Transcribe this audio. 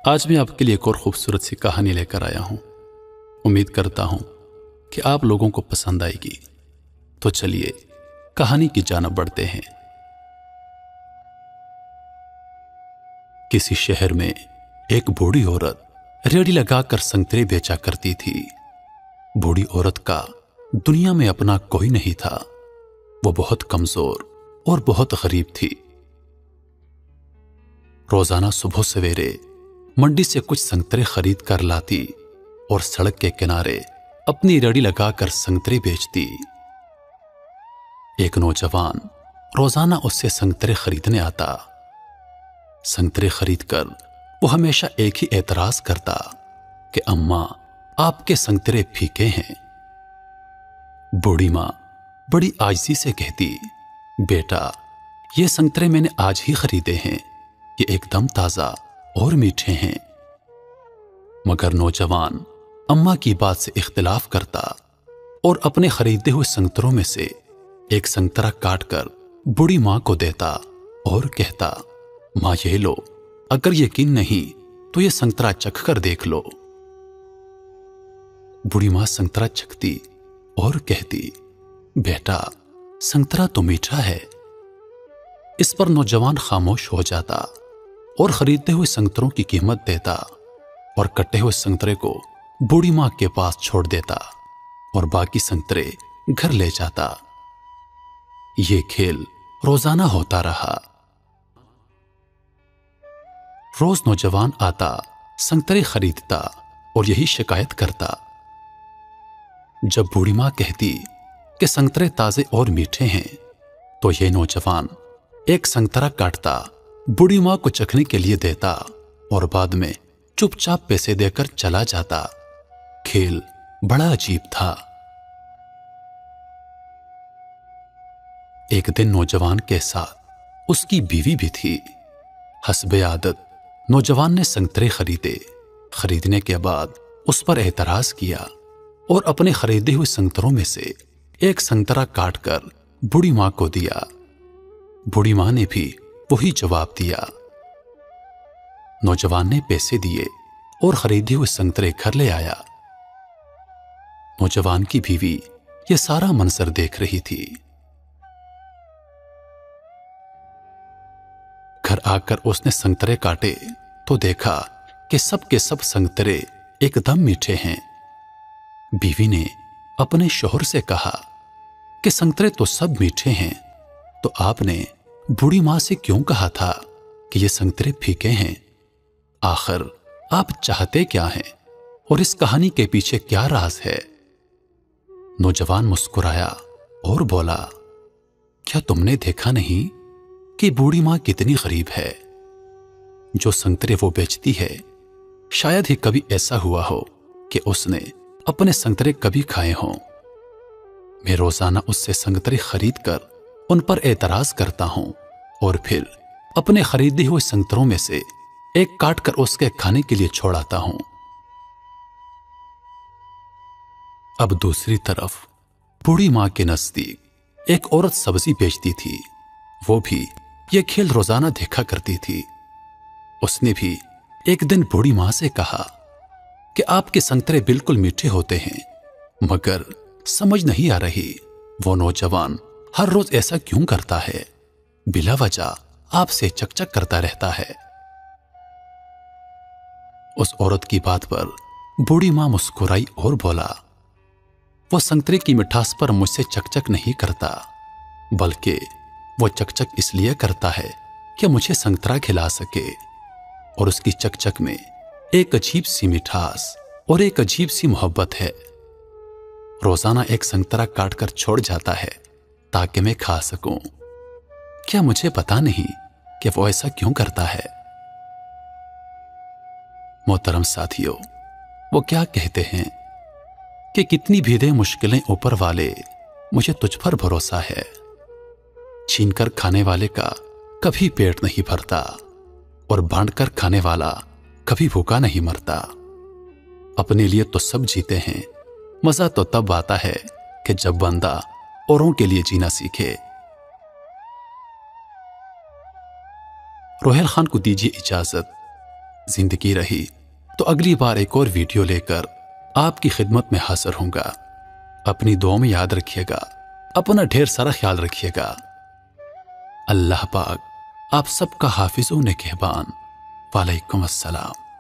آج میں آپ کے لیے ایک اور خوبصورت سی کہانی لے کر آیا ہوں۔ امید کرتا ہوں کہ آپ لوگوں کو پسند آئے گی۔ تو چلیے کہانی کی جانب بڑھتے ہیں۔ کسی شہر میں ایک بوڑھی عورت ریڑھی لگا کر سنگترے بیچا کرتی تھی۔ بوڑھی عورت کا دنیا میں اپنا کوئی نہیں تھا۔ وہ بہت کمزور اور بہت غریب تھی۔ روزانہ صبح سویرے منڈی سے کچھ سنگترے خرید کر لاتی اور سڑک کے کنارے اپنی ریڑھی لگا کر سنگترے بیچتی۔ ایک نوجوان روزانہ اس سے سنگترے خریدنے آتا۔ سنگترے خرید کر وہ ہمیشہ ایک ہی اعتراض کرتا کہ اماں آپ کے سنگترے پھیکے ہیں۔ بوڑھی ماں بڑی عاجزی سے کہتی، بیٹا یہ سنگترے میں نے آج ہی خریدے ہیں، یہ ایک دم تازہ اور میٹھے ہیں۔ مگر نوجوان اماں کی بات سے اختلاف کرتا اور اپنے خریدے ہوئے سنگتروں میں سے ایک سنگترا کاٹ کر بوڑھی ماں کو دیتا اور کہتا، ماں یہ لو، اگر یقین نہیں تو یہ سنگترا چکھ کر دیکھ لو۔ بوڑھی ماں سنگترا چکھتی اور کہتی، بیٹا سنگترا تو میٹھا ہے۔ اس پر نوجوان خاموش ہو جاتا اور خریدے ہوئے سنگتروں کی قیمت دیتا اور کٹے ہوئے سنگترے کو بوڑھی ماں کے پاس چھوڑ دیتا اور باقی سنگترے گھر لے جاتا۔ یہ کھیل روزانہ ہوتا رہا۔ روز نوجوان آتا، سنگترے خریدتا اور یہی شکایت کرتا۔ جب بوڑھی ماں کہتی کہ سنگترے تازے اور میٹھے ہیں تو یہ نوجوان ایک سنگترا کاٹتا، بوڑھی ماں کو چکھنے کے لیے دیتا اور بعد میں چپ چاپ پیسے دے کر چلا جاتا۔ کھیل بڑا عجیب تھا۔ ایک دن نوجوان کے ساتھ اس کی بیوی بھی تھی۔ حسب عادت نوجوان نے سنگترے خریدے۔ خریدنے کے بعد اس پر اعتراض کیا اور اپنے خریدے ہوئے سنگتروں میں سے ایک سنگترا کاٹ کر بوڑھی ماں کو دیا۔ بوڑھی ماں نے بھی وہی جواب دیا۔ نوجوان نے پیسے دیے اور خریدے ہوئے سنگترے گھر لے آیا۔ نوجوان کی بیوی یہ سارا منظر دیکھ رہی تھی۔ گھر آ کر اس نے سنگترے کاٹے تو دیکھا کہ سب کے سب سنگترے ایک دم میٹھے ہیں۔ بیوی نے اپنے شوہر سے کہا کہ سنگترے تو سب میٹھے ہیں، تو آپ نے بوڑھی ماں سے کیوں کہا تھا کہ یہ سنگترے پھیکے ہیں؟ آخر آپ چاہتے کیا ہیں اور اس کہانی کے پیچھے کیا راز ہے؟ نوجوان مسکرایا اور بولا، کیا تم نے دیکھا نہیں کہ بوڑھی ماں کتنی غریب ہے؟ جو سنگترے وہ بیچتی ہے، شاید ہی کبھی ایسا ہوا ہو کہ اس نے اپنے سنگترے کبھی کھائے ہوں۔ میں روزانہ اس سے سنگترے خرید کر ان پر اعتراض کرتا ہوں اور پھر اپنے خریدے ہوئے سنگتروں میں سے ایک کاٹ کر اس کے کھانے کے لیے چھوڑاتا ہوں۔ اب دوسری طرف بوڑھی ماں کے نزدیک ایک عورت سبزی بیچتی تھی۔ وہ بھی یہ کھیل روزانہ دیکھا کرتی تھی۔ اس نے بھی ایک دن بوڑھی ماں سے کہا کہ آپ کے سنگترے بالکل میٹھے ہوتے ہیں، مگر سمجھ نہیں آ رہی وہ نوجوان ہر روز ایسا کیوں کرتا ہے، بلا وجہ آپ سے چک چک کرتا رہتا ہے۔ اس عورت کی بات پر بوڑھی ماں مسکرائی اور بولا، وہ سنگترے کی مٹھاس پر مجھ سے چک چک نہیں کرتا، بلکہ وہ چک چک اس لیے کرتا ہے کہ مجھے سنگترا کھلا سکے، اور اس کی چک چک میں ایک عجیب سی مٹھاس اور ایک عجیب سی محبت ہے۔ روزانہ ایک سنگترا کاٹ کر چھوڑ جاتا ہے تاکہ میں کھا سکوں۔ کیا مجھے پتا نہیں کہ وہ ایسا کیوں کرتا ہے؟ محترم ساتھیو، وہ کیا کہتے ہیں کہ کتنی بھی دے مشکلیں اوپر والے، مجھے تجھ پر بھروسہ ہے۔ چھین کر کھانے والے کا کبھی پیٹ نہیں بھرتا اور بانٹ کر کھانے والا کبھی بھوکا نہیں مرتا۔ اپنے لیے تو سب جیتے ہیں، مزہ تو تب آتا ہے کہ جب بندہ اوروں کے لیے جینا سیکھے۔ روہیل خان کو دیجیے اجازت، زندگی رہی تو اگلی بار ایک اور ویڈیو لے کر آپ کی خدمت میں حاضر ہوں گا۔ اپنی دعاؤں میں یاد رکھیے گا، اپنا ڈھیر سارا خیال رکھیے گا۔ اللہ پاک آپ سب کا حافظ و نگہبان۔ وعلیکم السلام۔